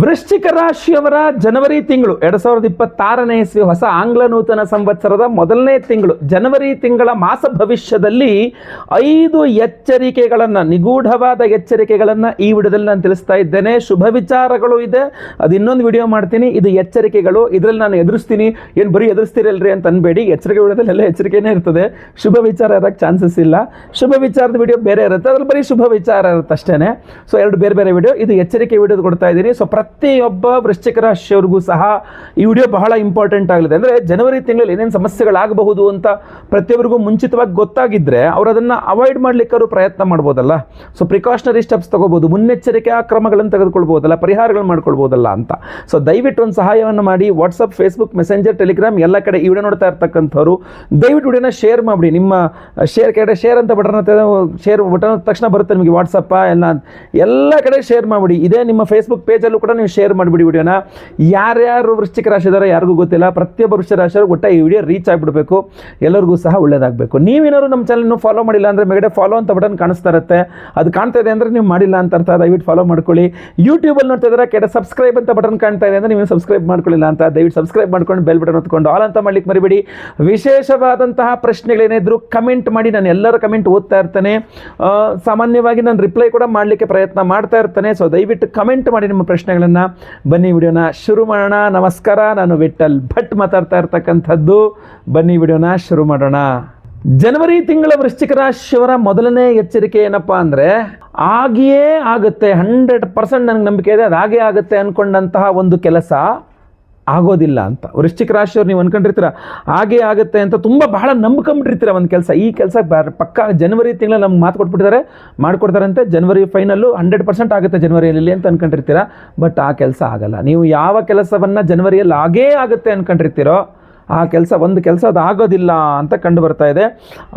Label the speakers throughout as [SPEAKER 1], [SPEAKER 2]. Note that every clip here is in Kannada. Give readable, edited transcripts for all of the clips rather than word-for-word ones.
[SPEAKER 1] ವೃಶ್ಚಿಕ ರಾಶಿಯವರ ಜನವರಿ ತಿಂಗಳು 2026ನೇ ಇಸ್ವಿ ಹೊಸ ಆಂಗ್ಲ ನೂತನ ಸಂವತ್ಸರದ ಮೊದಲನೇ ತಿಂಗಳು ಜನವರಿ ತಿಂಗಳ ಮಾಸ ಭವಿಷ್ಯದಲ್ಲಿ 5 ಎಚ್ಚರಿಕೆಗಳನ್ನು, ನಿಗೂಢವಾದ ಎಚ್ಚರಿಕೆಗಳನ್ನು ಈ ವಿಡಿಯೋದಲ್ಲಿ ನಾನು ತಿಳಿಸ್ತಾ ಇದ್ದೇನೆ. ಶುಭ ವಿಚಾರಗಳು ಇದೆ, ಅದು ಇನ್ನೊಂದು ವಿಡಿಯೋ ಮಾಡ್ತೀನಿ. ಇದು ಎಚ್ಚರಿಕೆಗಳು, ಇದರಲ್ಲಿ ನಾನು ಎದುರಿಸ್ತೀನಿ, ಏನು ಬರೀ ಎದುರಿಸ್ತೀರಲ್ರಿ ಅಂತ ಅನ್ಬೇಡಿ. ಎಚ್ಚರಿಕೆ ವಿಡಿಯೋದಲ್ಲಿ ಎಲ್ಲ ಎಚ್ಚರಿಕೆನೇ ಇರ್ತದೆ, ಶುಭ ವಿಚಾರ ಇರೋಕ್ಕೆ ಚಾನ್ಸಸ್ ಇಲ್ಲ. ಶುಭ ವಿಚಾರದ ವಿಡಿಯೋ ಬೇರೆ ಇರುತ್ತೆ, ಅದ್ರಲ್ಲಿ ಬರೀ ಶುಭ ವಿಚಾರ ಇರುತ್ತೆ ಅಷ್ಟೇ. ಸೊ ಎರಡು ಬೇರೆ ಬೇರೆ ವಿಡಿಯೋ, ಇದು ಎಚ್ಚರಿಕೆ ವಿಡಿಯೋ ಕೊಡ್ತಾ ಇದ್ದೀನಿ. ಸೊ ಪ್ರತಿಯೊಬ್ಬ ವೃಶ್ಚಿಕ ರಾಶಿಯವರಿಗೂ ಸಹ ಈ ವಿಡಿಯೋ ಬಹಳ ಇಂಪಾರ್ಟೆಂಟ್ ಆಗಲಿದೆ. ಅಂದರೆ ಜನವರಿ ತಿಂಗಳಲ್ಲಿ ಏನೇನು ಸಮಸ್ಯೆಗಳಾಗಬಹುದು ಅಂತ ಪ್ರತಿಯೊಬ್ಬರಿಗೂ ಮುಂಚಿತವಾಗಿ ಗೊತ್ತಾಗಿದ್ದರೆ ಅವರು ಅದನ್ನು ಅವಾಯ್ಡ್ ಮಾಡಲಿಕ್ಕೆ ಅವರು ಪ್ರಯತ್ನ ಮಾಡ್ಬೋದಲ್ಲ. ಸೊ ಪ್ರಿಕಾಷನರಿ ಸ್ಟೆಪ್ಸ್ ತಗೋಬೋದು, ಮುನ್ನೆಚ್ಚರಿಕೆಯ ಕ್ರಮಗಳನ್ನು ತೆಗೆದುಕೊಳ್ಬೋದಲ್ಲ, ಪರಿಹಾರಗಳು ಮಾಡ್ಕೊಳ್ಬೋದಲ್ಲ ಅಂತ. ಸೊ ದಯವಿಟ್ಟು ಒಂದು ಸಹಾಯವನ್ನು ಮಾಡಿ. ವಾಟ್ಸಪ್, ಫೇಸ್ಬುಕ್, ಮೆಸೆಂಜರ್, ಟೆಲಿಗ್ರಾಮ್ ಎಲ್ಲ ಕಡೆ ಈ ವಿಡಿಯೋ ನೋಡ್ತಾ ಇರ್ತಕ್ಕಂಥವ್ರು ದಯವಿಟ್ಟು ವಿಡಿಯೋನ ಶೇರ್ ಮಾಡಿ. ನಿಮ್ಮ ಶೇರ್ ಕಡೆ ಶೇರ್ ಅಂತ ಬಟನ್, ಶೇರ್ ಬಟನ್ ತಕ್ಷಣ ಬರುತ್ತೆ ನಿಮಗೆ ವಾಟ್ಸಪ್ಪ ಎಲ್ಲ ಕಡೆ ಶೇರ್ ಮಾಡಿಬಿಡಿ. ಇದೇ ನಿಮ್ಮ ಫೇಸ್ಬುಕ್ ಪೇಜಲ್ಲೂ ಕೂಡ ನೀವು ಶೇರ್ ಮಾಡಿಬಿಡಿ ವಿಡಿಯೋನ. ಯಾರ್ಯಾರು ವೃಶ್ಚಿಕ ರಾಶಿ ಇದ್ದಾರೆ ಯಾರಿಗೂ ಗೊತ್ತಿಲ್ಲ, ಪ್ರತಿಯೊಬ್ಬ ವೃಶ್ಚಿಕ ರಾಶಿಯವರು ಒಟ್ಟ ಈ ವಿಡಿಯೋ ರೀಚ್ ಆಗಿಬಿಡಬೇಕು, ಎಲ್ಲರಿಗೂ ಸಹ ಒಳ್ಳೇದಾಗಬೇಕು. ನೀವೇನಾದ್ರು ನಮ್ಮ ಚಾನಲ್ನ ಫಾಲೋ ಮಾಡಿಲ್ಲ ಅಂದರೆ ಮೇಗಡೆ ಫಾಲೋ ಅಂತ ಬಟನ್ ಕಾಣಿಸ್ತಾ ಇರುತ್ತೆ, ಅದು ಕಾಣ್ತಾ ಇದೆ ಅಂದರೆ ನೀವು ಮಾಡಿಲ್ಲ ಅಂತ ಅರ್ಥ. ದಯವಿಟ್ಟು ಫಾಲೋ ಮಾಡ್ಕೊಳ್ಳಿ. ಯೂಟ್ಯೂಬಲ್ಲಿ ನೋಡ್ತಾ ಇದ್ದಾರೆ ಕೆಡ ಸಬ್ಸ್ಕ್ರೈಬ್ ಅಂತ ಬಟನ್ ಕಾಣ್ತಾ ಇದೆ ಅಂದರೆ ನೀವು ಸಬ್ಸ್ಕ್ರೈಬ್ ಮಾಡ್ಕೊಳ್ಳಿಲ್ಲ ಅಂತ ದಯವಿಟ್ಟು ಸಬ್ಸ್ಕ್ರೈಬ್ ಮಾಡ್ಕೊಂಡು ಬೆಲ್ ಬಟನ್ ಹೊತ್ಕೊಂಡು ಆಲ್ ಅಂತ ಮಾಡ್ಲಿಕ್ಕೆ ಮರಿಬೇಡಿ. ವಿಶೇಷವಾದಂತಹ ಪ್ರಶ್ನೆಗಳೇನಿದ್ರು ಕಮೆಂಟ್ ಮಾಡಿ, ನಾನು ಎಲ್ಲರ ಕಮೆಂಟ್ ಓದ್ತಾ ಇರ್ತೇನೆ. ಸಾಮಾನ್ಯವಾಗಿ ನಾನು ರಿಪ್ಲೈ ಕೂಡ ಮಾಡಲಿಕ್ಕೆ ಪ್ರಯತ್ನ ಮಾಡ್ತಾ ಇರ್ತೇನೆ. ಸೊ ದಯವಿಟ್ಟು ಕಮೆಂಟ್ ಮಾಡಿ ನಿಮ್ಮ ಪ್ರಶ್ನೆಗಳನ್ನು. ಬನ್ನಿ ವಿಡಿಯೋನ ಶುರು ಮಾಡೋಣ. ನಮಸ್ಕಾರ, ನಾನು ವಿಠಲ್ ಭಟ್ ಮಾತಾಡ್ತಾ ಇರ್ತಕ್ಕಂಥದ್ದು. ಬನ್ನಿ ವಿಡಿಯೋನ ಶುರು ಮಾಡೋಣ. ಜನವರಿ ತಿಂಗಳ ವೃಶ್ಚಿಕ ರಾಶಿಯವರ ಮೊದಲನೇ ಎಚ್ಚರಿಕೆ ಏನಪ್ಪ ಅಂದರೆ, ಆಗಿಯೇ ಆಗುತ್ತೆ, 100% ನನಗೆ ನಂಬಿಕೆ ಇದೆ, ಅದು ಹಾಗೇ ಆಗುತ್ತೆ ಅಂದ್ಕೊಂಡಂತಹ ಒಂದು ಕೆಲಸ ಆಗೋದಿಲ್ಲ ಅಂತ. ವೃಶ್ಚಿಕ ರಾಶಿಯವ್ರು ನೀವು ಅನ್ಕೊಂಡಿರ್ತೀರ ಹಾಗೇ ಆಗುತ್ತೆ ಅಂತ, ತುಂಬ ಬಹಳ ನಂಬ್ಕೊಂಬಿಟ್ಟಿರ್ತೀರ ಒಂದು ಕೆಲಸ. ಈ ಕೆಲಸ ಪಕ್ಕ ಜನವರಿ ತಿಂಗಳು ನಮ್ಗೆ ಮಾತು ಕೊಟ್ಬಿಟ್ಟಿದ್ದಾರೆ, ಮಾಡಿಕೊಡ್ತಾರಂತೆ, ಜನವರಿ ಫೈನಲ್ಲು 100% ಆಗುತ್ತೆ ಜನವರಿಯಲ್ಲಿ ಅಂತ ಅನ್ಕೊಂಡಿರ್ತೀರ. ಬಟ್ ಆ ಕೆಲಸ ಆಗಲ್ಲ. ನೀವು ಯಾವ ಕೆಲಸವನ್ನು ಜನವರಿಯಲ್ಲಿ ಹಾಗೇ ಆಗುತ್ತೆ ಅಂದ್ಕೊಂಡಿರ್ತೀರೋ ಆ ಕೆಲಸ, ಒಂದು ಕೆಲಸ ಅದು ಆಗೋದಿಲ್ಲ ಅಂತ ಕಂಡು ಬರ್ತಾ ಇದೆ.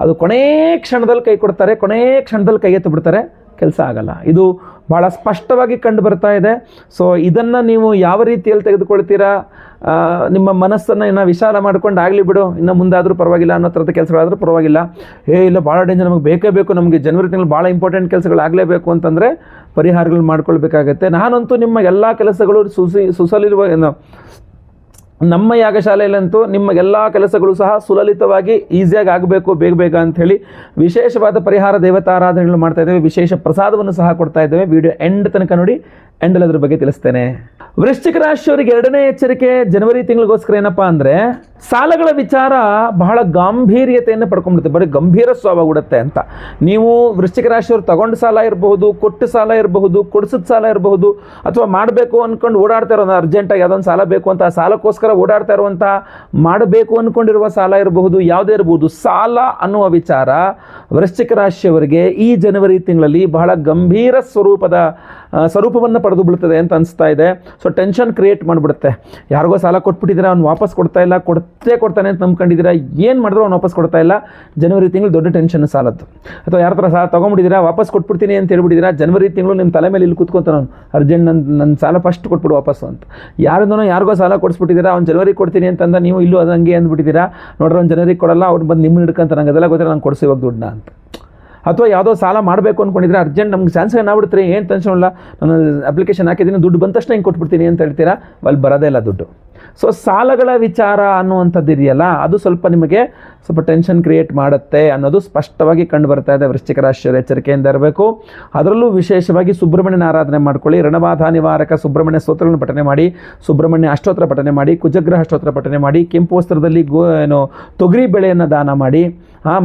[SPEAKER 1] ಅದು ಕೊನೇ ಕ್ಷಣದಲ್ಲಿ ಕೈ ಕೊಡ್ತಾರೆ, ಕೊನೇ ಕ್ಷಣದಲ್ಲಿ ಕೈ ಎತ್ತು ಬಿಡ್ತಾರೆ, ಕೆಲಸ ಆಗಲ್ಲ. ಇದು ಭಾಳ ಸ್ಪಷ್ಟವಾಗಿ ಕಂಡು ಬರ್ತಾ ಇದೆ. ಸೊ ಇದನ್ನು ನೀವು ಯಾವ ರೀತಿಯಲ್ಲಿ ತೆಗೆದುಕೊಳ್ತೀರಾ? ನಿಮ್ಮ ಮನಸ್ಸನ್ನು ಇನ್ನು ವಿಶಾಲ ಮಾಡ್ಕೊಂಡು ಆಗಲಿ ಬಿಡು, ಇನ್ನು ಮುಂದಾದರೂ ಪರವಾಗಿಲ್ಲ ಅನ್ನೋ ಥರದ ಕೆಲಸಗಳಾದರೂ ಪರವಾಗಿಲ್ಲ. ಇಲ್ಲ ಭಾಳ ಡೇಂಜರ್, ನಮಗೆ ಬೇಕೇ ಬೇಕು, ನಮಗೆ ಜನವರಿ ತಿಂಗಳು ಭಾಳ ಇಂಪಾರ್ಟೆಂಟ್ ಕೆಲಸಗಳಾಗಲೇಬೇಕು ಅಂತಂದರೆ ಪರಿಹಾರಗಳು ಮಾಡ್ಕೊಳ್ಬೇಕಾಗತ್ತೆ. ನಾನಂತೂ ನಿಮ್ಮ ಎಲ್ಲ ಕೆಲಸಗಳು ಸುಸಲಿರುವ ನಮ್ಮ ಯಾಗಶಾಲೆಯಲ್ಲಂತೂ ನಿಮ್ಮ ಎಲ್ಲ ಕೆಲಸಗಳು ಸಹ ಸುಲಲಿತವಾಗಿ ಈಸಿಯಾಗಿ ಆಗಬೇಕು, ಬೇಗ ಬೇಗ ಅಂಥೇಳಿ ವಿಶೇಷವಾದ ಪರಿಹಾರ ದೇವತಾರಾಧನೆಗಳು ಮಾಡ್ತಾ ಇದ್ದೇವೆ. ವಿಶೇಷ ಪ್ರಸಾದವನ್ನು ಸಹ ಕೊಡ್ತಾ ಇದ್ದೇವೆ. ವಿಡಿಯೋ ಎಂಡ್ ತನಕ ನೋಡಿ, ಎಂಡಲ್ಲಿ ಅದ್ರ ಬಗ್ಗೆ ತಿಳಿಸ್ತೇನೆ. ವೃಶ್ಚಿಕ ರಾಶಿಯವರಿಗೆ ಎರಡನೇ ಎಚ್ಚರಿಕೆ ಜನವರಿ ತಿಂಗಳಿಗೋಸ್ಕರ ಏನಪ್ಪ ಅಂದರೆ, ಸಾಲಗಳ ವಿಚಾರ ಬಹಳ ಗಾಂಭೀರ್ಯತೆಯನ್ನು ಪಡ್ಕೊಂಡ್ಬಿಡುತ್ತೆ, ಬರೀ ಗಂಭೀರ ಸ್ವಭಾವಗೊಡುತ್ತೆ ಅಂತ. ನೀವು ವೃಶ್ಚಿಕ ರಾಶಿಯವರು ತಗೊಂಡು ಸಾಲ ಇರಬಹುದು, ಕೊಟ್ಟು ಸಾಲ ಇರಬಹುದು, ಕೊಡಿಸಿದ ಸಾಲ ಇರಬಹುದು, ಅಥವಾ ಮಾಡಬೇಕು ಅಂದ್ಕೊಂಡು ಓಡಾಡ್ತಾ ಇರೋ ಅರ್ಜೆಂಟಾಗಿ ಯಾವುದೊಂದು ಸಾಲ ಬೇಕು ಅಂತ ಆ ಸಾಲಕ್ಕೋಸ್ಕರ ಓಡಾಡ್ತಾ ಇರುವಂಥ, ಮಾಡಬೇಕು ಅಂದ್ಕೊಂಡಿರುವ ಸಾಲ ಇರಬಹುದು, ಯಾವುದೇ ಇರಬಹುದು. ಸಾಲ ಅನ್ನುವ ವಿಚಾರ ವೃಶ್ಚಿಕ ರಾಶಿಯವರಿಗೆ ಈ ಜನವರಿ ತಿಂಗಳಲ್ಲಿ ಬಹಳ ಗಂಭೀರ ಸ್ವರೂಪವನ್ನು ಪಡೆದು ಬಿಡ್ತದೆ ಅಂತ ಅನಿಸ್ತಾ ಇದೆ. ಸೊ ಟೆನ್ಷನ್ ಕ್ರಿಯೇಟ್ ಮಾಡಿಬಿಡುತ್ತೆ. ಯಾರಿಗೋ ಸಾಲ ಕೊಟ್ಬಿಟ್ಟಿದ್ದೀರಾ, ಅವ್ನು ವಾಪಸ್ ಕೊಡ್ತಾ ಇಲ್ಲ, ಕೊಡ್ತಾನೆ ಅಂತ ನಂಬ್ಕೊಂಡಿದ್ದೀರಾ, ಏನು ಮಾಡಿದ್ರು ಅವ್ನು ವಾಪಸ್ ಕೊಡ್ತಾ ಇಲ್ಲ, ಜನವರಿ ತಿಂಗಳು ದೊಡ್ಡ ಟೆನ್ಷನ್ ಸಾಲದ್ದು. ಅಥವಾ ಯಾರ ಥರ ಸಾಲ ತೊಗೊಂಬಿಟ್ಟಿದ್ದೀರಾ, ವಾಪಸ್ ಕೊಟ್ಬಿಡ್ತೀನಿ ಅಂತ ಹೇಳ್ಬಿಟ್ಟಿದ್ದೀರಾ, ಜನವರಿ ತಿಂಗಳು ನಿಮ್ಮ ತಲೆ ಮೇಲೆ ಇಲ್ಲಿ ಕೂತ್ಕೊಂತ ನಾನು ಅರ್ಜೆಂಟ್ ನನ್ನ ಸಾಲ ಫಸ್ಟ್ ಕೊಟ್ಬಿಡು ವಾಪಸ್ಸು ಅಂತ. ಯಾರಿಗೋ ಸಾಲ ಕೊಡಿಸ್ಬಿಟ್ಟಿದ್ದೀರಾ, ಅವ್ನು ಜನವರಿ ಕೊಡ್ತೀನಿ ಅಂತಂದ, ನೀವು ಇಲ್ಲೂ ಅದು ಹಂಗೆ ಅಂದ್ಬಿಟ್ಟಿದ್ದೀರಾ, ನೋಡ್ರಿ ಅವ್ನು ಜನವರಿ ಕೊಡಲ್ಲ, ಅವ್ನು ಬಂದು ನಿಮ್ಮನ್ನು ಹಿಡ್ಕೊಂತ, ನಂಗೆ ಅದೆಲ್ಲ ಗೊತ್ತಿಲ್ಲ, ನಾನು ಕೊಡಿಸಿ ಇವಾಗ ದುಡ್ಡನ್ನ ಅಂತ. ಅಥವಾ ಯಾವುದೋ ಸಾಲ ಮಾಡಬೇಕು ಅಂದ್ಕೊಂಡಿದ್ರೆ ಅರ್ಜೆಂಟ್ ನಮ್ಗೆ ಚಾನ್ಸ್ಗೆ ನಾವಿಡ್ತೀರಿ, ಏನು ಟೆನ್ಷನ್ ಇಲ್ಲ, ನಾನು ಅಪ್ಲಿಕೇಶನ್ ಹಾಕಿದ್ದೀನಿ, ದುಡ್ಡು ಬಂದ ತಕ್ಷಣ ಹಿಂಗೆ ಕೊಟ್ಬಿಡ್ತೀನಿ ಅಂತ ಹೇಳ್ತೀರಾ, ಅಲ್ಲಿ ಬರೋದೇ ಇಲ್ಲ ದುಡ್ಡು. ಸೊ ಸಾಲಗಳ ವಿಚಾರ ಅನ್ನುವಂಥದ್ದು ಇದೆಯಲ್ಲ, ಅದು ಸ್ವಲ್ಪ ನಿಮಗೆ ಸ್ವಲ್ಪ ಟೆನ್ಷನ್ ಕ್ರಿಯೇಟ್ ಮಾಡುತ್ತೆ ಅನ್ನೋದು ಸ್ಪಷ್ಟವಾಗಿ ಕಂಡು ಬರ್ತಾ ಇದೆ. ವೃಶ್ಚಿಕ ರಾಶಿಯವರು ಎಚ್ಚರಿಕೆಯಿಂದ ಇರಬೇಕು. ಅದರಲ್ಲೂ ವಿಶೇಷವಾಗಿ ಸುಬ್ರಹ್ಮಣ್ಯನ ಆರಾಧನೆ ಮಾಡ್ಕೊಳ್ಳಿ. ರಣಬಾಧ ನಿವಾರಕ ಸುಬ್ರಹ್ಮಣ್ಯ ಸ್ತೋತ್ರಗಳನ್ನು ಪಠನೆ ಮಾಡಿ, ಸುಬ್ರಹ್ಮಣ್ಯ ಅಷ್ಟೋತ್ರ ಪಠನೆ ಮಾಡಿ, ಕುಜಗ್ರಹ ಅಷ್ಟೋತ್ರ ಪಠನೆ ಮಾಡಿ, ಕೆಂಪು ವಸ್ತ್ರದಲ್ಲಿ ತೊಗರಿ ಬೆಳೆಯನ್ನು ದಾನ ಮಾಡಿ,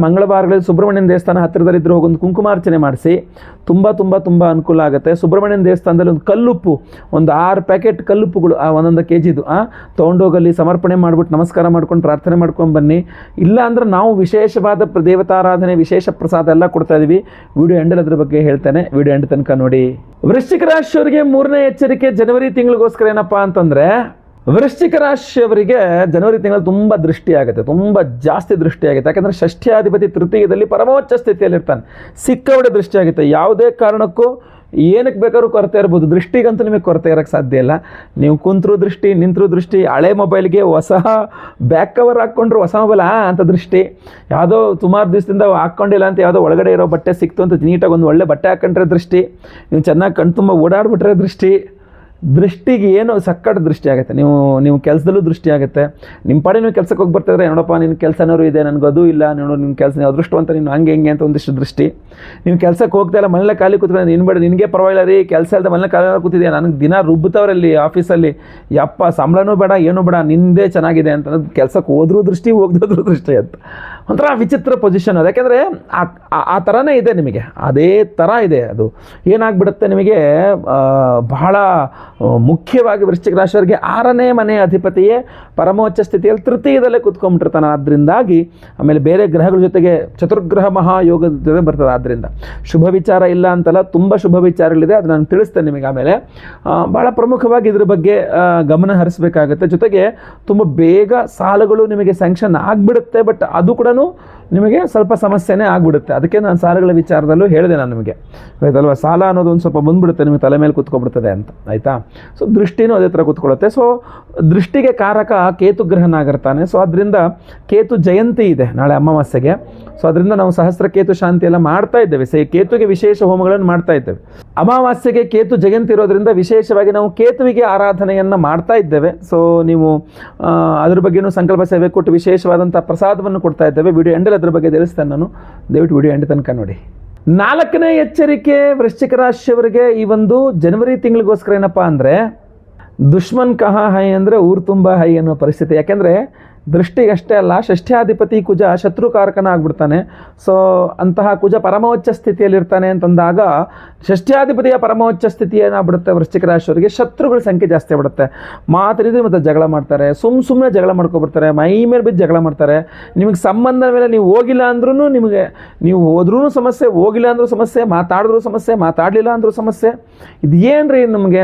[SPEAKER 1] ಮಂಗಳವಾರಗಳಲ್ಲಿ ಸುಬ್ರಹ್ಮಣ್ಯನ ದೇವಸ್ಥಾನ ಹತ್ತಿರದಲ್ಲಿದ್ದರೂ ಹೋಗೊಂದು ಕುಂಕುಮಾರ್ಚನೆ ಮಾಡಿಸಿ, ತುಂಬ ತುಂಬ ತುಂಬ ಅನುಕೂಲ ಆಗುತ್ತೆ. ಸುಬ್ರಹ್ಮಣ್ಯನ ದೇವಸ್ಥಾನದಲ್ಲಿ ಒಂದು ಕಲ್ಲುಪ್ಪು, ಒಂದು 6 ಪ್ಯಾಕೆಟ್ ಕಲ್ಲುಪ್ಪುಗಳು, ಒಂದೊಂದು ಕೆಜಿದು ತೊಗೊಂಡೋಗಲ್ಲಿ ಸಮರ್ಪಣೆ ಮಾಡಿಬಿಟ್ಟು ನಮಸ್ಕಾರ ಮಾಡ್ಕೊಂಡು ಪ್ರಾರ್ಥನೆ ಮಾಡ್ಕೊಂಡು ಬನ್ನಿ. ಇಲ್ಲ ಅಂದ್ರೆ ನಾವು ವಿಶೇಷವಾದ ದೇವತಾರಾಧನೆ, ವಿಶೇಷ ಪ್ರಸಾದ ಎಲ್ಲ ಕೊಡ್ತಾ ಇದ್ದೀವಿ. ವಿಡಿಯೋ ಎಂಡಲ್ಲಿ ಅದ್ರ ಬಗ್ಗೆ ಹೇಳ್ತೇನೆ, ವಿಡಿಯೋ ಎಂಡ್ ತನಕ ನೋಡಿ. ವೃಶ್ಚಿಕ ರಾಶಿಯವರಿಗೆ ಮೂರನೇ ಎಚ್ಚರಿಕೆ ಜನವರಿ ತಿಂಗಳಿಗೋಸ್ಕರ ಏನಪ್ಪ ಅಂತಂದರೆ, ವೃಶ್ಚಿಕ ರಾಶಿಯವರಿಗೆ ಜನವರಿ ತಿಂಗಳಲ್ಲಿ ತುಂಬ ದೃಷ್ಟಿ ಆಗುತ್ತೆ, ತುಂಬ ಜಾಸ್ತಿ ದೃಷ್ಟಿ ಆಗುತ್ತೆ. ಯಾಕಂದರೆ ಷಷ್ಠ್ಯಾಧಿಪತಿ ತೃತೀಯದಲ್ಲಿ ಪರಮೋಚ್ಚ ಸ್ಥಿತಿಯಲ್ಲಿರ್ತಾನೆ, ಸಿಕ್ಕಾಪಟ್ಟೆ ದೃಷ್ಟಿ ಆಗುತ್ತೆ. ಯಾವುದೇ ಕಾರಣಕ್ಕೂ ಏನಕ್ಕೆ ಬೇಕಾದ್ರೂ ಕೊರತೆ ಇರ್ಬೋದು, ದೃಷ್ಟಿಗಂತೂ ನಿಮಗೆ ಕೊರತೆ ಇರೋಕ್ಕೆ ಸಾಧ್ಯ ಇಲ್ಲ. ನೀವು ಕುಂತರೂ ದೃಷ್ಟಿ, ನಿಂತರೂ ದೃಷ್ಟಿ, ಹಳೆ ಮೊಬೈಲ್ಗೆ ಹೊಸ ಬ್ಯಾಕ್ ಕವರ್ ಹಾಕ್ಕೊಂಡ್ರು ಹೊಸ ಮೊಬೈಲ್ ಅಂತ ದೃಷ್ಟಿ, ಯಾವುದೋ ಸುಮಾರು ದಿವಸದಿಂದ ಹಾಕ್ಕೊಂಡಿಲ್ಲ ಅಂತ ಯಾವುದೋ ಒಳಗಡೆ ಇರೋ ಬಟ್ಟೆ ಸಿಕ್ತು ಅಂತ ನೀಟಾಗಿ ಒಂದು ಒಳ್ಳೆ ಬಟ್ಟೆ ಹಾಕ್ಕೊಂಡ್ರೆ ದೃಷ್ಟಿ, ನೀವು ಚೆನ್ನಾಗಿ ಕಣ್ ತುಂಬ ಓಡಾಡ್ಬಿಟ್ರೆ ದೃಷ್ಟಿ, ದೃಷ್ಟಿಗೆ ಏನು ಸಕ್ಕಟ್ ದೃಷ್ಟಿ ಆಗುತ್ತೆ. ನೀವು ಕೆಲಸದಲ್ಲೂ ದೃಷ್ಟಿ ಆಗುತ್ತೆ. ನಿಮ್ಮ ಪಾಡಿ ನೀವು ಕೆಲಸಕ್ಕೆ ಹೋಗಿ ಬರ್ತಿದ್ರೆ ನೋಡಪ್ಪ ನಿನ್ನ ಕೆಲಸನವರು ಇದೆ, ನನಗೆ ಅದು ಇಲ್ಲ, ನೋಡು ನಿಮ್ಮ ಕೆಲಸ ನೀವು ಅದೃಷ್ಟ ಅಂತ ನೀನು ಹಂಗೆ ಹಿಂಗೆ ಅಂತ ಒಂದಿಷ್ಟು ದೃಷ್ಟಿ. ನೀವು ಕೆಲಸಕ್ಕೆ ಹೋಗ್ತಾ ಇಲ್ಲ, ಮನೇಲೆ ಖಾಲಿ ಕೂತ್ಕೊಂಡು ನಿನ್ನ ಬೇಡ, ನಿನಗೆ ಪರವಾಗಿಲ್ಲ ರೀ, ಕೆಲಸ ಇಲ್ಲದೆ ಮನೇಲೆ ಖಾಲಿ ಕೂತಿದ್ಯಾ, ನನಗೆ ದಿನ ರುಬ್ಬುತ್ತವರಲ್ಲಿ ಆಫೀಸಲ್ಲಿ, ಯಪ್ಪ ಸಂಬಳನೂ ಬೇಡ ಏನೂ ಬೇಡ, ನಿಂದೇ ಚೆನ್ನಾಗಿದೆ ಅಂತ ಕೆಲಸಕ್ಕೆ ಹೋದ್ರೂ ದೃಷ್ಟಿ, ಹೋಗ್ದೋದ್ರೂ ದೃಷ್ಟಿ ಅಂತ ಒಂಥರ ವಿಚಿತ್ರ ಪೊಸಿಷನ್ ಅದು. ಯಾಕೆಂದರೆ ಆ ಥರನೇ ಇದೆ ನಿಮಗೆ, ಅದೇ ಥರ ಇದೆ. ಅದು ಏನಾಗ್ಬಿಡುತ್ತೆ ನಿಮಗೆ, ಬಹಳ ಮುಖ್ಯವಾಗಿ ವೃಶ್ಚಿಕ ರಾಶಿಯವರಿಗೆ 6ನೇ ಮನೆ ಅಧಿಪತಿಯೇ ಪರಮೋಚ್ಚ ಸ್ಥಿತಿಯಲ್ಲಿ ತೃತೀಯದಲ್ಲೇ ಕೂತ್ಕೊಂಡ್ಬಿಟ್ಟಿರ್ತಾನೆ. ಆದ್ದರಿಂದಾಗಿ ಆಮೇಲೆ ಬೇರೆ ಗ್ರಹಗಳ ಜೊತೆಗೆ ಚತುರ್ಗ್ರಹ ಮಹಾಯೋಗದ ಜೊತೆ ಬರ್ತದೆ. ಆದ್ದರಿಂದ ಶುಭ ವಿಚಾರ ಇಲ್ಲ ಅಂತಲ್ಲ, ತುಂಬ ಶುಭ ವಿಚಾರಗಳಿದೆ, ಅದು ನಾನು ತಿಳಿಸ್ತೇನೆ ನಿಮಗೆ ಆಮೇಲೆ. ಭಾಳ ಪ್ರಮುಖವಾಗಿ ಇದ್ರ ಬಗ್ಗೆ ಗಮನ ಹರಿಸಬೇಕಾಗುತ್ತೆ. ಜೊತೆಗೆ ತುಂಬ ಬೇಗ ಸಾಲಗಳು ನಿಮಗೆ ಸ್ಯಾಂಕ್ಷನ್ ಆಗಿಬಿಡುತ್ತೆ, ಬಟ್ ಅದು ಕೂಡ ನಿಮಗೆ ಸ್ವಲ್ಪ ಸಮಸ್ಯೆನೇ ಆಗಿಬಿಡುತ್ತೆ. ಅದಕ್ಕೆ ನಾನು ಸಾಲಗಳ ವಿಚಾರದಲ್ಲೂ ಹೇಳಿದೆ ನಾನು ನಿಮಗೆ, ಆಯ್ತಲ್ವ, ಸಾಲ ಅನ್ನೋದು ಒಂದು ಸ್ವಲ್ಪ ಬಂದುಬಿಡುತ್ತೆ ನಿಮಗೆ, ತಲೆ ಮೇಲೆ ಕೂತ್ಕೊಬಿಡ್ತದೆ ಅಂತ, ಆಯಿತಾ. ಸೊ ದೃಷ್ಟಿನೂ ಅದೇ ಥರ ಕೂತ್ಕೊಳ್ಳುತ್ತೆ. ಸೊ ದೃಷ್ಟಿಗೆ ಕಾರಕ ಕೇತು ಗ್ರಹನಾಗಿರ್ತಾನೆ. ಸೊ ಅದರಿಂದ ಕೇತು ಜಯಂತಿ ಇದೆ ನಾಳೆ ಅಮಾವಾಸ್ಯೆಗೆ. ಸೊ ಅದರಿಂದ ನಾವು ಸಹಸ್ರ ಕೇತು ಶಾಂತಿ ಎಲ್ಲ ಮಾಡ್ತಾ ಇದ್ದೇವೆ. ಕೇತುಗೆ ವಿಶೇಷ ಹೋಮಗಳನ್ನು ಮಾಡ್ತಾ ಇದ್ದೇವೆ. ಅಮಾವಾಸ್ಯೆಗೆ ಕೇತು ಜಯಂತಿ ಇರೋದ್ರಿಂದ ವಿಶೇಷವಾಗಿ ನಾವು ಕೇತುವಿಗೆ ಆರಾಧನೆಯನ್ನು ಮಾಡ್ತಾ ಇದ್ದೇವೆ. ಸೊ ನೀವು ಅದ್ರ ಬಗ್ಗೆಯೂ ಸಂಕಲ್ಪ ಸೇವೆ ಕೊಟ್ಟು ವಿಶೇಷವಾದಂಥ ಪ್ರಸಾದವನ್ನು ಕೊಡ್ತಾ ಇದ್ದೇವೆ. ವಿಡಿಯೋ ಎಂಡಲ್ಲಿ ಅದ್ರ ಬಗ್ಗೆ ತಿಳಿಸ್ತೇನೆ ನಾನು, ದಯವಿಟ್ಟು ವಿಡಿಯೋ ಎಂಡ್ ತನಕ ನೋಡಿ. 4ನೇ ಎಚ್ಚರಿಕೆ ವೃಶ್ಚಿಕ ರಾಶಿಯವರಿಗೆ ಈ ಒಂದು ಜನವರಿ ತಿಂಗಳಿಗೋಸ್ಕರ ಏನಪ್ಪ ಅಂದರೆ, ದುಶ್ಮನ್ ಕಹಾ ಹೈ ಅಂದರೆ ಊರು ತುಂಬ ಹೈ ಅನ್ನೋ ಪರಿಸ್ಥಿತಿ. ಯಾಕೆಂದರೆ ದೃಷ್ಟಿಗೆ ಅಷ್ಟೇ ಅಲ್ಲ, ಷಷ್ಠ್ಯಾಧಿಪತಿ ಕುಜ ಶತ್ರುಕಾರಕನ ಆಗ್ಬಿಡ್ತಾನೆ. ಸೊ ಅಂತಹ ಕುಜ ಪರಮೋಚ್ಚ ಸ್ಥಿತಿಯಲ್ಲಿರ್ತಾನೆ ಅಂತಂದಾಗ ಷಷ್ಠ್ಯಾಧಿಪತಿಯ ಪರಮೋಚ್ಚ ಸ್ಥಿತಿ ಏನಾಗ್ಬಿಡುತ್ತೆ, ವೃಶ್ಚಿಕ ರಾಶಿಯವರಿಗೆ ಶತ್ರುಗಳ ಸಂಖ್ಯೆ ಜಾಸ್ತಿ ಆಗ್ಬಿಡುತ್ತೆ. ಮಾತಾಡಿದ್ರೆ ಮತ್ತು ಜಗಳ ಮಾಡ್ತಾರೆ, ಸುಮ್ಮನೆ ಜಗಳ ಮಾಡ್ಕೊಬಿಡ್ತಾರೆ, ಮೈ ಮೇಲೆ ಬಿದ್ದು ಜಗಳ ಮಾಡ್ತಾರೆ. ನಿಮಗೆ ಸಂಬಂಧ ಮೇಲೆ ನೀವು ಹೋಗಿಲ್ಲ ಅಂದ್ರೂ ನಿಮಗೆ, ನೀವು ಹೋದ್ರೂ ಸಮಸ್ಯೆ, ಹೋಗಿಲ್ಲ ಅಂದ್ರೂ ಸಮಸ್ಯೆ, ಮಾತಾಡಿದ್ರೂ ಸಮಸ್ಯೆ, ಮಾತಾಡಲಿಲ್ಲ ಅಂದ್ರೂ ಸಮಸ್ಯೆ. ಇದು ಏನ್ರಿ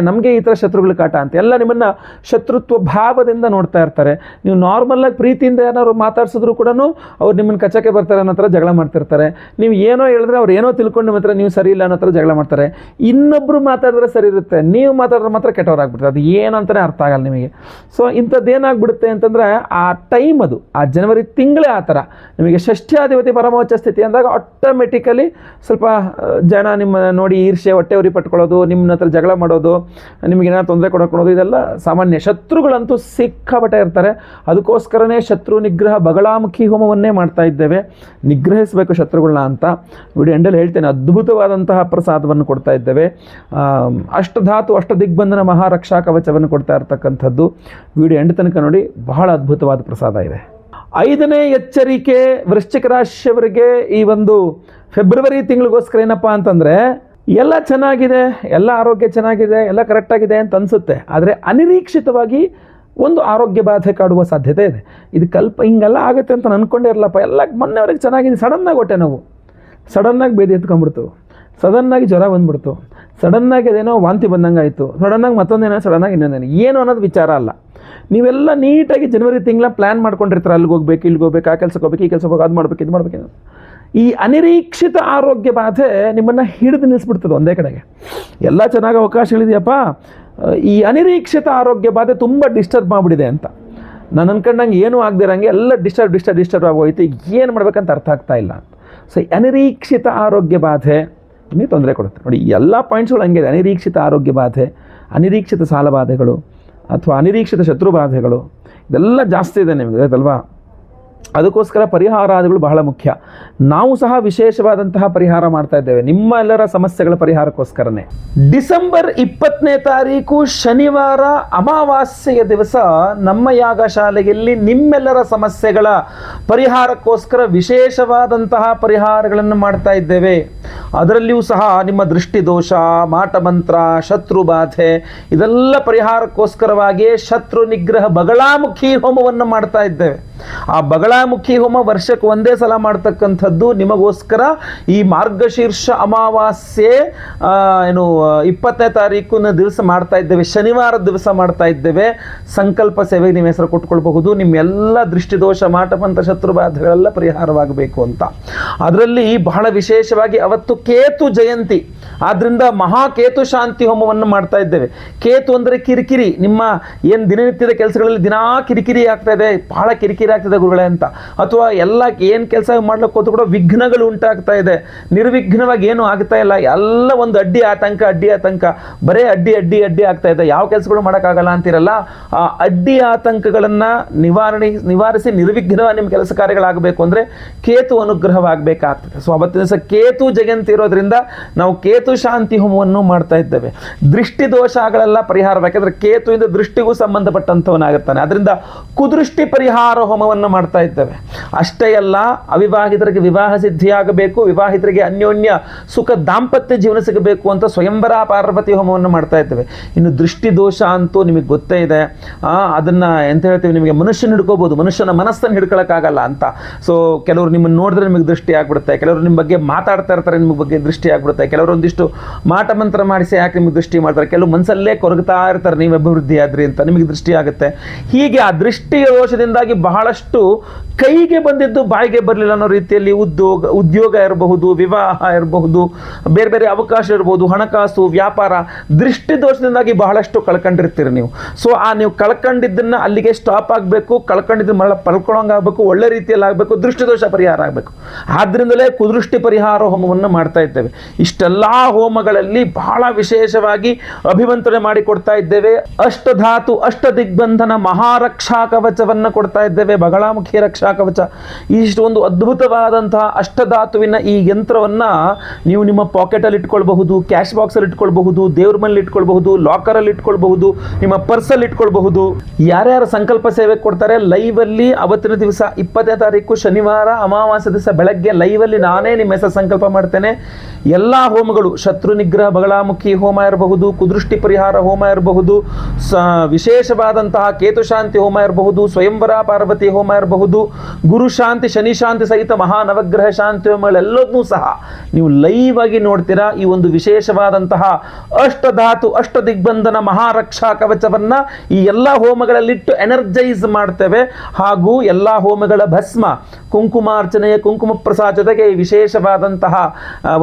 [SPEAKER 1] ನಮಗೆ ಈ ಥರ ಶತ್ರುಗಳ ಕಾಟ ಅಂತ ಎಲ್ಲ ನಿಮ್ಮನ್ನು ಶತ್ರುತ್ವ ಭಾವದಿಂದ ನೋಡ್ತಾ ಇರ್ತಾರೆ. ನೀವು ನಾರ್ಮಲ್ ಪ್ರೀತಿಯಿಂದ ಏನಾದ್ರು ಮಾತಾಡ್ಸಿದ್ರು ಕೂಡ ಅವ್ರು ನಿಮ್ಮನ್ನು ಕಚ್ಚಕ್ಕೆ ಬರ್ತಾರೆ ಅನ್ನೋ ಥರ ಜಗಳ ಮಾಡ್ತಿರ್ತಾರೆ. ನೀವು ಏನೋ ಹೇಳಿದ್ರೆ ಅವ್ರು ಏನೋ ತಿಳ್ಕೊಂಡು ನಿಮ್ಮ ಹತ್ರ ನೀವು ಸರಿ ಇಲ್ಲ ಅನ್ನೋ ಥರ ಜಗಳ ಮಾಡ್ತಾರೆ. ಇನ್ನೊಬ್ಬರು ಮಾತಾಡಿದ್ರೆ ಸರಿ ಇರುತ್ತೆ, ನೀವು ಮಾತಾಡಿದ್ರೆ ಮಾತ್ರ ಕೆಟ್ಟವರಾಗ್ಬಿಡ್ತಾರೆ. ಅದು ಏನು ಅಂತಲೇ ಅರ್ಥ ಆಗಲ್ಲ ನಿಮಗೆ. ಸೊ ಇಂಥದ್ದೇನಾಗ್ಬಿಡುತ್ತೆ ಅಂತಂದರೆ ಆ ಟೈಮ್, ಅದು ಆ ಜನವರಿ ತಿಂಗಳೇ ಆ ಥರ ನಿಮಗೆ ಷಷ್ಠ್ಯಾಧಿಪತಿ ಪರಮೋಚ್ಚ ಸ್ಥಿತಿ ಅಂದಾಗ ಆಟೋಮೆಟಿಕಲಿ ಸ್ವಲ್ಪ ಜನ ನಿಮ್ಮ ನೋಡಿ ಈರ್ಷೆ, ಹೊಟ್ಟೆ ಉರಿ ಪಟ್ಕೊಳ್ಳೋದು, ನಿಮ್ಮ ಹತ್ರ ಜಗಳ ಮಾಡೋದು, ನಿಮಗೇನಾದ್ರು ತೊಂದರೆ ಕೊಡೋದು, ಇದೆಲ್ಲ ಸಾಮಾನ್ಯ. ಶತ್ರುಗಳಂತೂ ಸಿಕ್ಕಾಪಟ್ಟೆ ಇರ್ತಾರೆ. ಅದಕ್ಕೋಸ್ಕರ ಶತ್ರು ನಿಗ್ರಹ ಬಗಳಾಮುಖಿ ಹೋಮವನ್ನೇ ಮಾಡ್ತಾ ಇದ್ದೇವೆ. ನಿಗ್ರಹಿಸಬೇಕು ಶತ್ರುಗಳನ್ನ ಅಂತ ವಿಡಿಯೋ ಎಂಡಲ್ಲಿ ಹೇಳ್ತೇನೆ. ಅದ್ಭುತವಾದಂತಹ ಪ್ರಸಾದವನ್ನು ಕೊಡ್ತಾ ಇದ್ದೇವೆ. ಅಷ್ಟಧಾತು ಅಷ್ಟದಿಗ್ಬಂಧನ ಮಹಾರಕ್ಷಾ ಕವಚವನ್ನು ಕೊಡ್ತಾ ಇರ್ತಕ್ಕಂಥದ್ದು. ವಿಡಿಯೋ ಎಂಡ್ ತನಕ ನೋಡಿ, ಬಹಳ ಅದ್ಭುತವಾದ ಪ್ರಸಾದ ಇದೆ. 5ನೇ ಎಚ್ಚರಿಕೆ ವೃಶ್ಚಿಕ ರಾಶಿಯವರಿಗೆ ಈ ಒಂದು ಫೆಬ್ರವರಿ ತಿಂಗಳಿಗೋಸ್ಕರ ಏನಪ್ಪ ಅಂತಂದರೆ, ಎಲ್ಲ ಚೆನ್ನಾಗಿದೆ, ಎಲ್ಲ ಆರೋಗ್ಯ ಚೆನ್ನಾಗಿದೆ, ಎಲ್ಲ ಕರೆಕ್ಟಾಗಿದೆ ಅಂತ ಅನಿಸುತ್ತೆ. ಆದರೆ ಅನಿರೀಕ್ಷಿತವಾಗಿ ಒಂದು ಆರೋಗ್ಯ ಬಾಧೆ ಕಾಡುವ ಸಾಧ್ಯತೆ ಇದೆ. ಇದು ಹಿಂಗೆಲ್ಲ ಆಗುತ್ತೆ ಅಂತ ಅಂದ್ಕೊಂಡೇ ಇರಲಪ್ಪ, ಎಲ್ಲ ಮೊನ್ನೆವರೆಗೆ ಚೆನ್ನಾಗಿದೆ, ಸಡನ್ನಾಗಿ ಹೊಟ್ಟೆ ನೋವು, ಸಡನ್ನಾಗಿ ಬೇದಿ ಎತ್ಕೊಂಡ್ಬಿಡ್ತು, ಸಡನ್ನಾಗಿ ಜ್ವರ ಬಂದ್ಬಿಡ್ತು, ಸಡನ್ನಾಗಿ ಅದೇನೋ ವಾಂತಿ ಬಂದಂಗೆ ಆಯಿತು, ಸಡನ್ನಾಗಿ ಮತ್ತೊಂದೇನೋ, ಸಡನ್ನಾಗಿ ಇನ್ನೊಂದೇನೋ, ಏನು ಅನ್ನೋದು ವಿಚಾರ ಅಲ್ಲ. ನೀವೆಲ್ಲ ನೀಟಾಗಿ ಜನವರಿ ತಿಂಗಳ ಪ್ಲ್ಯಾನ್ ಮಾಡ್ಕೊಂಡಿರ್ತಾರೆ, ಅಲ್ಲಿಗೆ ಹೋಗ್ಬೇಕು, ಇಲ್ಲಿಗೆ ಹೋಗ್ಬೇಕು, ಆ ಕೆಲಸಕ್ಕೆ ಹೋಗ್ಬೇಕು, ಈ ಕೆಲಸಕ್ಕೆ ಹೋಗಿ, ಅದು ಮಾಡ್ಬೇಕು, ಇದು ಮಾಡ್ಬೇಕು. ಈ ಅನಿರೀಕ್ಷಿತ ಆರೋಗ್ಯ ಬಾಧೆ ನಿಮ್ಮನ್ನು ಹಿಡಿದು ನಿಲ್ಲಿಸ್ಬಿಡ್ತದೆ ಒಂದೇ ಕಡೆಗೆ. ಎಲ್ಲ ಚೆನ್ನಾಗಿ ಅವಕಾಶಗಳಿದೆಯಪ್ಪ, ಈ ಅನಿರೀಕ್ಷಿತ ಆರೋಗ್ಯ ಬಾಧೆ ತುಂಬ ಡಿಸ್ಟರ್ಬ್ ಮಾಡಿಬಿಡಿದೆ ಅಂತ ನಾನು ಅನ್ಕೊಂಡಂಗೆ ಏನೂ ಆಗದಿರಂಗೆ ಎಲ್ಲ ಡಿಸ್ಟರ್ಬ್ ಆಗೋಯ್ತು. ಏನು ಮಾಡ್ಬೇಕಂತ ಅರ್ಥ ಆಗ್ತಾ ಇಲ್ಲ ಅಂತ. ಸೊ ಅನಿರೀಕ್ಷಿತ ಆರೋಗ್ಯ ಬಾಧೆ ನಿಮಗೆ ತೊಂದರೆ ಕೊಡುತ್ತೆ ನೋಡಿ. ಎಲ್ಲ ಪಾಯಿಂಟ್ಸ್ಗಳು ಹಂಗಿದೆ. ಅನಿರೀಕ್ಷಿತ ಆರೋಗ್ಯ ಬಾಧೆ, ಅನಿರೀಕ್ಷಿತ ಸಾಲ ಬಾಧೆಗಳು ಅಥವಾ ಅನಿರೀಕ್ಷಿತ ಶತ್ರು ಬಾಧೆಗಳು, ಇದೆಲ್ಲ ಜಾಸ್ತಿ ಇದೆ ನಿಮಗೆ, ಆಯ್ತಲ್ವಾ. ಅದಕ್ಕೋಸ್ಕರ ಪರಿಹಾರಾದಿಗಳು ಬಹಳ ಮುಖ್ಯ. ನಾವು ಸಹ ವಿಶೇಷವಾದಂತಹ ಪರಿಹಾರ ಮಾಡ್ತಾ ಇದ್ದೇವೆ ನಿಮ್ಮ ಎಲ್ಲರ ಸಮಸ್ಯೆಗಳ ಪರಿಹಾರಕ್ಕೋಸ್ಕರನೇ. ಡಿಸೆಂಬರ್ 20ನೇ ತಾರೀಕು ಶನಿವಾರ ಅಮಾವಾಸ್ಯೆಯ ದಿವಸ ನಮ್ಮ ಯಾಗಶಾಲೆಯಲ್ಲಿ ನಿಮ್ಮೆಲ್ಲರ ಸಮಸ್ಯೆಗಳ ಪರಿಹಾರಕ್ಕೋಸ್ಕರ ವಿಶೇಷವಾದಂತಹ ಪರಿಹಾರಗಳನ್ನು ಮಾಡ್ತಾ ಇದ್ದೇವೆ. ಅದರಲ್ಲಿಯೂ ಸಹ ನಿಮ್ಮ ದೃಷ್ಟಿದೋಷ, ಮಾಟಮಂತ್ರ, ಶತ್ರು ಬಾಧೆ, ಇದೆಲ್ಲ ಪರಿಹಾರಕ್ಕೋಸ್ಕರವಾಗಿಯೇ ಶತ್ರು ನಿಗ್ರಹ ಬಗಳಾಮುಖಿ ಹೋಮವನ್ನು ಮಾಡ್ತಾ ಇದ್ದೇವೆ. ಆ ಬಗಳಾಮುಖಿ ಹೋಮ ವರ್ಷಕ್ಕೆ ಒಂದೇ ಸಲ ಮಾಡ್ತಕ್ಕಂಥದ್ದು ನಿಮಗೋಸ್ಕರ. ಈ ಮಾರ್ಗಶೀರ್ಷ ಅಮಾವಾಸ್ಯೆ 20ನೇ ತಾರೀಕಿನ ದಿವಸ ಮಾಡ್ತಾ ಇದ್ದೇವೆ, ಶನಿವಾರದ ದಿವಸ ಮಾಡ್ತಾ ಇದ್ದೇವೆ. ಸಂಕಲ್ಪ ಸೇವೆಗೆ ನಿಮ್ಮ ಹೆಸರು ಕೊಟ್ಕೊಳ್ಬಹುದು. ನಿಮ್ಮೆಲ್ಲ ದೃಷ್ಟಿದೋಷ, ಮಾಟಮಂತ್ರ, ಶತ್ರು ಬಾಧೆಗಳೆಲ್ಲ ಪರಿಹಾರವಾಗಬೇಕು ಅಂತ. ಅದರಲ್ಲಿ ಬಹಳ ವಿಶೇಷವಾಗಿ ಅವತ್ತು ಇವತ್ತು ಕೇತು ಜಯಂತಿ, ಆದ್ದರಿಂದ ಮಹಾಕೇತು ಶಾಂತಿ ಹೋಮವನ್ನು ಮಾಡ್ತಾ ಇದ್ದೇವೆ. ಕೇತು ಅಂದರೆ ಕಿರಿಕಿರಿ, ನಿಮ್ಮ ಏನು ದಿನನಿತ್ಯದ ಕೆಲಸಗಳಲ್ಲಿ ದಿನಾ ಕಿರಿಕಿರಿ ಆಗ್ತಾ ಇದೆ, ಬಹಳ ಕಿರಿಕಿರಿ ಆಗ್ತದೆ ಗುರುಗಳೇ ಅಂತ, ಅಥವಾ ಎಲ್ಲ ಏನು ಕೆಲಸ ಮಾಡ್ಲಿಕ್ಕೆ ಹೋದ್ರು ಕೂಡ ವಿಘ್ನಗಳು ಉಂಟಾಗ್ತಾ ಇದೆ, ನಿರ್ವಿಘ್ನವಾಗಿ ಏನು ಆಗ್ತಾ ಇಲ್ಲ, ಎಲ್ಲ ಒಂದು ಅಡ್ಡಿ ಆತಂಕ, ಬರೇ ಅಡ್ಡಿ ಆಗ್ತಾ ಇದೆ, ಯಾವ ಕೆಲಸಗಳು ಮಾಡೋಕ್ಕಾಗಲ್ಲ ಅಂತಿರಲ್ಲ, ಆ ಅಡ್ಡಿ ಆತಂಕಗಳನ್ನು ನಿವಾರಿಸಿ ನಿರ್ವಿಘ್ನವಾಗಿ ನಿಮ್ಮ ಕೆಲಸ ಕಾರ್ಯಗಳಾಗಬೇಕು ಅಂದರೆ ಕೇತು ಅನುಗ್ರಹವಾಗಬೇಕಾಗ್ತದೆ. ಸೊ ಅವತ್ತಿನ ದಿವಸ ಕೇತು ಜಯಂತಿ ಇರೋದ್ರಿಂದ ನಾವು ಕೇತು ಶಾಂತಿ ಹೋಮವನ್ನು ಮಾಡ್ತಾ ಇದ್ದೇವೆ. ದೃಷ್ಟಿ ದೋಷಗಳೆಲ್ಲ ಪರಿಹಾರ, ಯಾಕಂದ್ರೆ ಕೇತುವಿಂದ ದೃಷ್ಟಿಗೂ ಸಂಬಂಧಪಟ್ಟಂಥವನಾಗಿರ್ತಾನೆ, ಅದರಿಂದ ಕುದೃಷ್ಟಿ ಪರಿಹಾರ ಹೋಮವನ್ನು ಮಾಡ್ತಾ ಇದ್ದೇವೆ. ಅಷ್ಟೇ ಅಲ್ಲ, ಅವಿವಾಹಿತರಿಗೆ ವಿವಾಹ ಸಿದ್ಧಿಯಾಗಬೇಕು, ವಿವಾಹಿತರಿಗೆ ಅನ್ಯೋನ್ಯ ಸುಖ ದಾಂಪತ್ಯ ಜೀವನ ಸಿಗಬೇಕು ಅಂತ ಸ್ವಯಂವರ ಪಾರ್ವತಿ ಹೋಮವನ್ನು ಮಾಡ್ತಾ ಇದ್ದೇವೆ. ಇನ್ನು ದೃಷ್ಟಿ ದೋಷ ಅಂತೂ ನಿಮಗೆ ಗೊತ್ತೇ ಇದೆ, ಅದನ್ನ ಎಂತ ಹೇಳ್ತೀವಿ, ನಿಮಗೆ ಮನುಷ್ಯನ ಹಿಡ್ಕೋಬಹುದು, ಮನುಷ್ಯನ ಮನಸ್ಸನ್ನು ಹಿಡ್ಕೊಳಕ್ಕಾಗಲ್ಲ ಅಂತ. ಸೊ ಕೆಲವರು ನಿಮ್ಮನ್ನು ನೋಡಿದ್ರೆ ನಿಮಗೆ ದೃಷ್ಟಿ ಆಗ್ಬಿಡುತ್ತೆ, ಕೆಲವರು ನಿಮ್ಮ ಬಗ್ಗೆ ಮಾತಾಡ್ತಾ ಇರ್ತಾರೆ, ನಿಮ್ಮ ಬಗ್ಗೆ ದೃಷ್ಟಿ ಆಗ್ಬಿಡುತ್ತೆ, ಕೆಲವರು ಒಂದಿಷ್ಟು ಮಾಟ ಮಂತ್ರ ಮಾಡಿಸಿ ಯಾಕೆ ನಿಮಗೆ ದೃಷ್ಟಿ ಮಾಡ್ತಾರೆ, ಕೆಲವು ಮನಸ್ಸಲ್ಲೇ ಕೊರಗ್ತಾ ಇರ್ತಾರೆ ನೀವು ಅಭಿವೃದ್ಧಿ ಆದ್ರಿ ಅಂತ, ನಿಮಗೆ ದೃಷ್ಟಿ ಆಗುತ್ತೆ. ಹೀಗೆ ಆ ದೃಷ್ಟಿಯ ದೋಷದಿಂದಾಗಿ ಬಹಳಷ್ಟು ಕೈಗೆ ಬಂದಿದ್ದು ಬಾಯಿಗೆ ಬರಲಿಲ್ಲ ಅನ್ನೋ ರೀತಿಯಲ್ಲಿ ಉದ್ಯೋಗ ಇರಬಹುದು, ವಿವಾಹ ಇರಬಹುದು, ಬೇರೆ ಬೇರೆ ಅವಕಾಶ ಇರಬಹುದು, ಹಣಕಾಸು, ವ್ಯಾಪಾರ, ದೃಷ್ಟಿ ದೋಷದಿಂದಾಗಿ ಬಹಳಷ್ಟು ಕಳ್ಕೊಂಡಿರ್ತೀರಿ ನೀವು. ಸೊ ನೀವು ಕಳ್ಕೊಂಡಿದ್ದನ್ನ ಅಲ್ಲಿಗೆ ಸ್ಟಾಪ್ ಆಗಬೇಕು, ಕಳ್ಕೊಂಡಿದ್ದನ್ನ ಮರಳ ಪಡ್ಕೊಳ್ಳೋಂಗಾಗಬೇಕು, ಒಳ್ಳೆ ರೀತಿಯಲ್ಲಿ ಆಗಬೇಕು, ದೃಷ್ಟಿ ದೋಷ ಪರಿಹಾರ ಆಗಬೇಕು. ಆದ್ರಿಂದಲೇ ಕುದೃಷ್ಟಿ ಪರಿಹಾರ ಹೋಮವನ್ನು ಮಾಡ್ತಾ ಇದ್ದೇವೆ. ಇಷ್ಟೆಲ್ಲ ಹೋಮಗಳಲ್ಲಿ ಬಹಳ ವಿಶೇಷವಾಗಿ ಅಭಿಮಂತ್ರಣೆ ಮಾಡಿಕೊಡ್ತಾ ಇದ್ದೇವೆ. ಅಷ್ಟಧಾತು ಅಷ್ಟ ದಿಗ್ಬಂಧನ ಮಹಾರಕ್ಷಾ ಕವಚವನ್ನು ಕೊಡ್ತಾ ಇದ್ದೇವೆ, ಬಗಳಾಮುಖಿ ರಕ್ಷಾ ಕವಚ. ಇಷ್ಟು ಒಂದು ಅದ್ಭುತವಾದಂತಹ ಅಷ್ಟಧಾತುವಿನ ಈ ಯಂತ್ರವನ್ನ ನೀವು ನಿಮ್ಮ ಪಾಕೆಟಲ್ಲಿ ಇಟ್ಕೊಳ್ಬಹುದು, ಕ್ಯಾಶ್ ಬಾಕ್ಸಲ್ಲಿ ಇಟ್ಕೊಳ್ಬಹುದು, ದೇವ್ರ ಮನೇಲಿ ಇಟ್ಕೊಳ್ಬಹುದು, ಲಾಕರಲ್ಲಿ ಇಟ್ಕೊಳ್ಬಹುದು, ನಿಮ್ಮ ಪರ್ಸಲ್ಲಿ ಇಟ್ಕೊಳ್ಬಹುದು. ಯಾರ್ಯಾರು ಸಂಕಲ್ಪ ಸೇವೆ ಕೊಡ್ತಾರೆ ಲೈವ್ ಅಲ್ಲಿ ಅವತ್ತಿನ ದಿವಸ 20ನೇ ತಾರೀಕು ಶನಿವಾರ ಅಮಾವಾಸ್ಯ ದಿವಸ ಬೆಳಗ್ಗೆ ಲೈವ್ ಅಲ್ಲಿ ನಾನೇ ನಿಮ್ಮ ಹೆಸರು ಸಂಕಲ್ಪ ಮಾಡ್ತೇನೆ. ಎಲ್ಲ ಹೋಮಗಳು, ಶತ್ರು ನಿಗ್ರಹ ಬಗಳಾಮುಖಿ ಹೋಮ ಇರಬಹುದು, ಕುದೃಷ್ಟಿ ಪರಿಹಾರ ಹೋಮ ಇರಬಹುದು, ವಿಶೇಷವಾದಂತಹ ಕೇತು ಶಾಂತಿ ಹೋಮ ಇರಬಹುದು, ಸ್ವಯಂವರ ಪಾರ್ವತಿ ಹೋಮ ಇರಬಹುದು, ಗುರು ಶಾಂತಿ ಶನಿ ಶಾಂತಿ ಸಹಿತ ಮಹಾ ನವಗ್ರಹ ಶಾಂತಿ ಹೋಮಗಳೆಲ್ಲದನ್ನೂ ಸಹ ನೀವು ಲೈವ್ ಆಗಿ ನೋಡ್ತೀರಾ. ಈ ಒಂದು ವಿಶೇಷವಾದಂತಹ ಅಷ್ಟಧಾತು ಅಷ್ಟ ದಿಗ್ಬಂಧನ ಮಹಾರಕ್ಷಾ ಕವಚವನ್ನ ಈ ಎಲ್ಲ ಹೋಮಗಳಲ್ಲಿಟ್ಟು ಎನರ್ಜೈಸ್ ಮಾಡ್ತೇವೆ. ಹಾಗೂ ಎಲ್ಲ ಹೋಮಗಳ ಭಸ್ಮ, ಕುಂಕುಮಾರ್ಚನೆಯ ಕುಂಕುಮ ಪ್ರಸಾದ ಜೊತೆಗೆ ಈ ವಿಶೇಷವಾದಂತಹ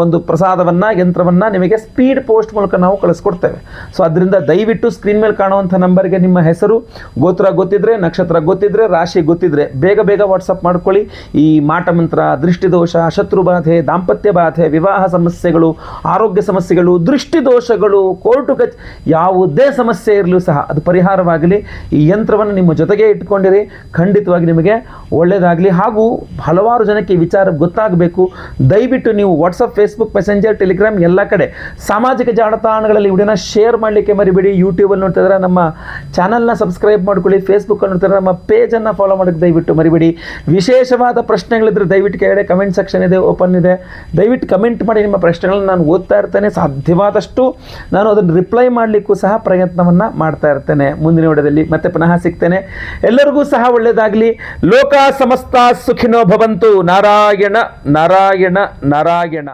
[SPEAKER 1] ಒಂದು ಪ್ರಸಾದವನ್ನ, ಯಂತ್ರವನ್ನ ನಿಮಗೆ ಸ್ಪೀಡ್ ಪೋಸ್ಟ್ ಮೂಲಕ ನಾವು ಕಳಿಸ್ಕೊಡ್ತೇವೆ. ಸೊ ಅದರಿಂದ ದಯವಿಟ್ಟು ಸ್ಕ್ರೀನ್ ಮೇಲೆ ಕಾಣುವಂಥ ನಂಬರ್ಗೆ ನಿಮ್ಮ ಹೆಸರು, ಗೋತ್ರ ಗೊತ್ತಿದ್ರೆ, ನಕ್ಷತ್ರ ಗೊತ್ತಿದ್ರೆ, ರಾಶಿ ಗೊತ್ತಿದ್ರೆ ಬೇಗ ವಾಟ್ಸಪ್ ಮಾಡ್ಕೊಳ್ಳಿ. ಈ ಮಾಟ ಮಂತ್ರ, ದೃಷ್ಟಿದೋಷ, ಶತ್ರು ಬಾಧೆ, ದಾಂಪತ್ಯ ಬಾಧೆ, ವಿವಾಹ ಸಮಸ್ಯೆಗಳು, ಆರೋಗ್ಯ ಸಮಸ್ಯೆಗಳು, ದೃಷ್ಟಿ ದೋಷಗಳು, ಕೋರ್ಟು ಯಾವುದೇ ಸಮಸ್ಯೆ ಇರಲೂ ಸಹ ಅದು ಪರಿಹಾರವಾಗಲಿ. ಈ ಯಂತ್ರವನ್ನು ನಿಮ್ಮ ಜೊತೆಗೆ ಇಟ್ಕೊಂಡಿರಿ, ಖಂಡಿತವಾಗಿ ನಿಮಗೆ ಒಳ್ಳೆಯದಾಗಲಿ. ಹಾಗೂ ಹಲವಾರು ಜನಕ್ಕೆ ಈ ವಿಚಾರ ಗೊತ್ತಾಗಬೇಕು. ದಯವಿಟ್ಟು ನೀವು ವಾಟ್ಸಪ್, ಫೇಸ್ಬುಕ್, ಮೆಸೆಂಜರ್, ಟೆಲಿಗ್ರಾಮ್ ಎಲ್ಲ ಕಡೆ ಸಾಮಾಜಿಕ ಜಾಲತಾಣಗಳಲ್ಲಿ ವಿಡಿಯೋನ ಶೇರ್ ಮಾಡಲಿಕ್ಕೆ ಮರಿಬೇಡಿ. ಯೂಟ್ಯೂಬಲ್ಲಿ ನೋಡ್ತಿದ್ರೆ ನಮ್ಮ ಚಾನಲ್ನ ಸಬ್ಸ್ಕ್ರೈಬ್ ಮಾಡ್ಕೊಳ್ಳಿ, ಫೇಸ್ಬುಕ್ಕಲ್ಲಿ ನೋಡ್ತಿದ್ರೆ ನಮ್ಮ ಪೇಜನ್ನು ಫಾಲೋ ಮಾಡೋಕ್ಕೆ ದಯವಿಟ್ಟು ಮರಿಬೇಡಿ. ವಿಶೇಷವಾದ ಪ್ರಶ್ನೆಗಳಿದ್ರೆ ದಯವಿಟ್ಟು ಕೆಳಗಡೆ ಕಮೆಂಟ್ ಸೆಕ್ಷನ್ ಇದೆ, ಓಪನ್ ಇದೆ, ದಯವಿಟ್ಟು ಕಮೆಂಟ್ ಮಾಡಿ. ನಿಮ್ಮ ಪ್ರಶ್ನೆಗಳನ್ನು ನಾನು ಓದ್ತಾ ಇರ್ತೇನೆ, ಸಾಧ್ಯವಾದಷ್ಟು ನಾನು ಅದನ್ನು ರಿಪ್ಲೈ ಮಾಡಲಿಕ್ಕೂ ಸಹ ಪ್ರಯತ್ನವನ್ನು ಮಾಡ್ತಾ ಇರ್ತೇನೆ. ಮುಂದಿನ ವಿಡಿಯೋದಲ್ಲಿ ಮತ್ತೆ ಪುನಃ ಸಿಗ್ತೇನೆ. ಎಲ್ಲರಿಗೂ ಸಹ ಒಳ್ಳೆಯದಾಗಲಿ. ಲೋಕ ಸಮಸ್ತ ಸುಖಿನೋ ಭವಂತು. ನಾರಾಯಣ ನಾರಾಯಣ ನಾರಾಯಣ.